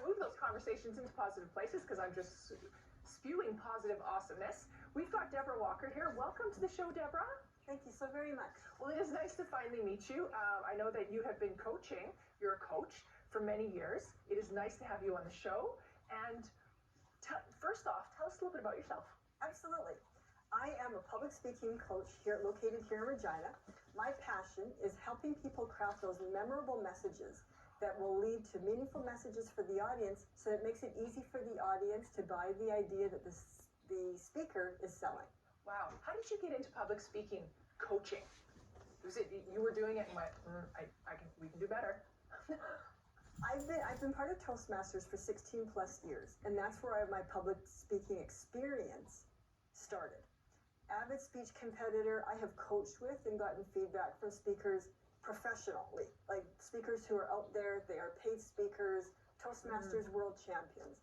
to move those conversations into positive places because I'm just spewing positive awesomeness. We've got Deborah Walker here. Welcome to the show, Deborah. Thank you so very much. Well, it is nice to finally meet you. I know that you have been coaching. You're a coach for many years. It is nice to have you on the show. And first off, tell us a little bit about yourself. Absolutely. I am a public speaking coach located here in Regina. My passion is helping people craft those memorable messages that will lead to meaningful messages for the audience, so it makes it easy for the audience to buy the idea that the speaker is selling. Wow. How did you get into public speaking coaching? Was it you were doing it and went, we can do better? I've been part of Toastmasters for 16 plus years, and that's where my public speaking experience started. Avid speech competitor, I have coached with and gotten feedback from speakers professionally, like speakers who are out there. They are paid speakers, Toastmasters world champions.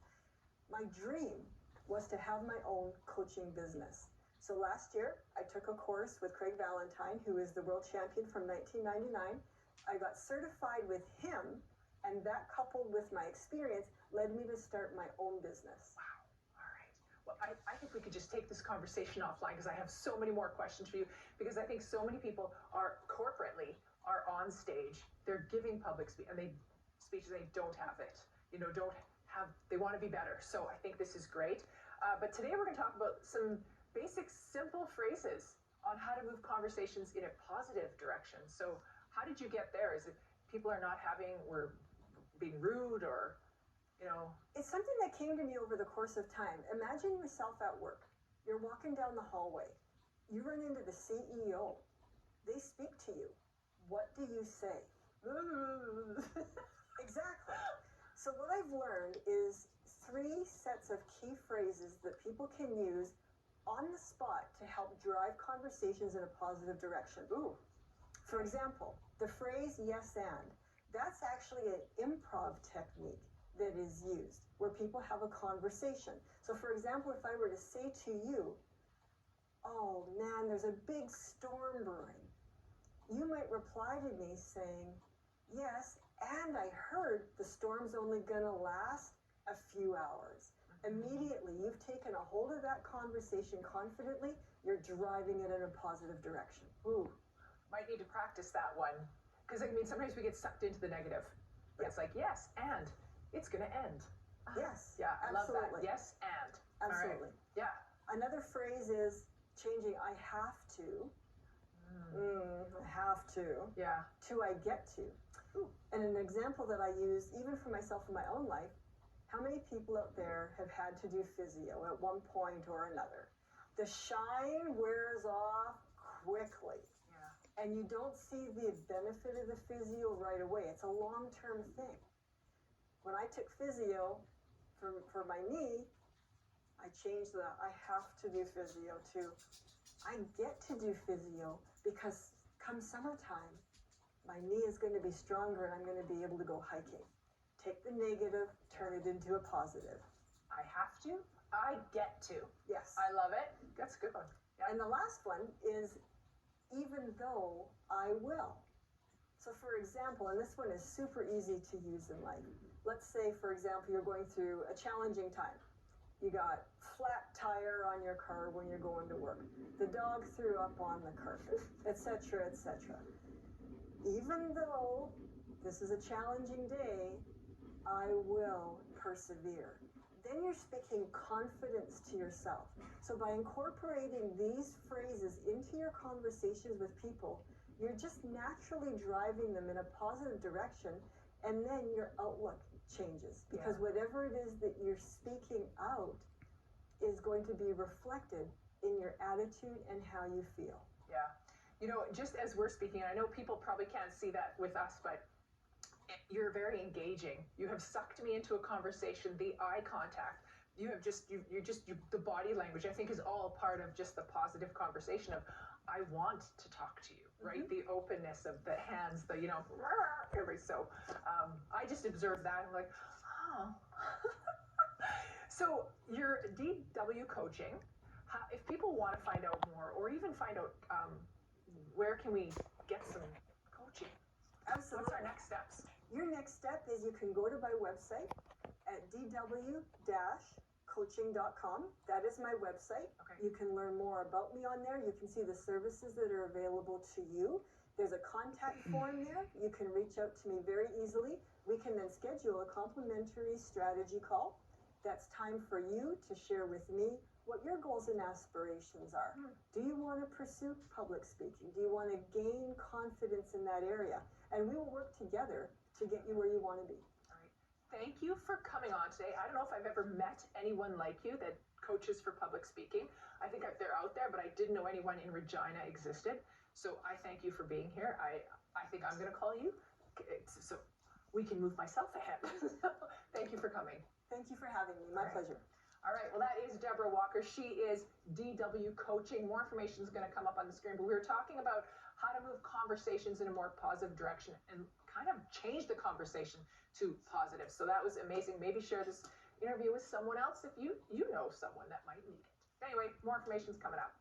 My dream was to have my own coaching business. So last year, I took a course with Craig Valentine, who is the world champion from 1999. I got certified with him, and that coupled with my experience led me to start my own business. Wow. All right. Well, I think we could just take this conversation offline because I have so many more questions for you, because I think so many people are corporately are on stage, they're giving public speeches, and they don't have it, they want to be better. So I think this is great. But today we're going to talk about some basic, simple phrases on how to move conversations in a positive direction. So how did you get there? Is it people are not we're being rude, or, It's something that came to me over the course of time. Imagine yourself at work. You're walking down the hallway. You run into the CEO. They speak to you. What do you say? Exactly. So what I've learned is 3 sets of key phrases that people can use on the spot to help drive conversations in a positive direction. For example, the phrase yes and. That's actually an improv technique that is used where people have a conversation. So for example, if I were to say to you, oh man, there's a big storm brewing, you might reply to me saying, yes, and I heard the storm's only gonna last a few hours. Immediately, you've taken a hold of that conversation confidently, you're driving it in a positive direction. Might need to practice that one. Because sometimes we get sucked into the negative. It's like, yes, and it's gonna end. Yes. Yeah, I love that. Absolutely. Yes, and. Absolutely. All right. Yeah. Another phrase is changing I have to. I have to. Yeah. To I get to. And an example that I use, even for myself in my own life, how many people out there have had to do physio at one point or another? The shine wears off quickly. Yeah. And you don't see the benefit of the physio right away. It's a long-term thing. When I took physio for my knee, I changed the I have to do physio to I get to do physio, because come summertime, my knee is going to be stronger and I'm going to be able to go hiking. Take the negative, turn it into a positive. I have to, I get to. Yes. I love it. That's a good one. Yeah. And the last one is even though I will. So for example, and this one is super easy to use in life. Let's say, for example, you're going through a challenging time. You got flat tire on your car when you're going to work. The dog threw up on the carpet, etc., etc. Even though this is a challenging day, I will persevere. Then you're speaking confidence to yourself. So by incorporating these phrases into your conversations with people, you're just naturally driving them in a positive direction, and then your outlook changes. Because whatever it is that you're speaking out is going to be reflected in your attitude and how you feel. Yeah. Just as we're speaking, I know people probably can't see that with us, but you're very engaging. You have sucked me into a conversation, the eye contact. You have the body language, I think, is all part of just the positive conversation of, I want to talk to you, right? The openness of the hands, so I just observed that. I'm like, oh. So your DW coaching, if people want to find out more, or even find out where can we get some coaching? Absolutely. What's our next steps? Your next step is you can go to my website at dw-coaching.com. That is my website. Okay. You can learn more about me on there. You can see the services that are available to you. There's a contact form there. You can reach out to me very easily. We can then schedule a complimentary strategy call. That's time for you to share with me what your goals and aspirations are. Do you want to pursue public speaking? Do you want to gain confidence in that area? And we will work together to get you where you want to be. All right. Thank you for coming on today. I don't know if I've ever met anyone like you that coaches for public speaking. I think they're out there, but I didn't know anyone in Regina existed. So I thank you for being here. I think I'm going to call you so we can move myself ahead. So, thank you for coming. Thank you for having me. My pleasure. All right, well, that is Deborah Walker. She is DW Coaching. More information is going to come up on the screen, but we were talking about how to move conversations in a more positive direction and kind of change the conversation to positive. So that was amazing. Maybe share this interview with someone else if you know someone that might need it. Anyway, more information is coming up.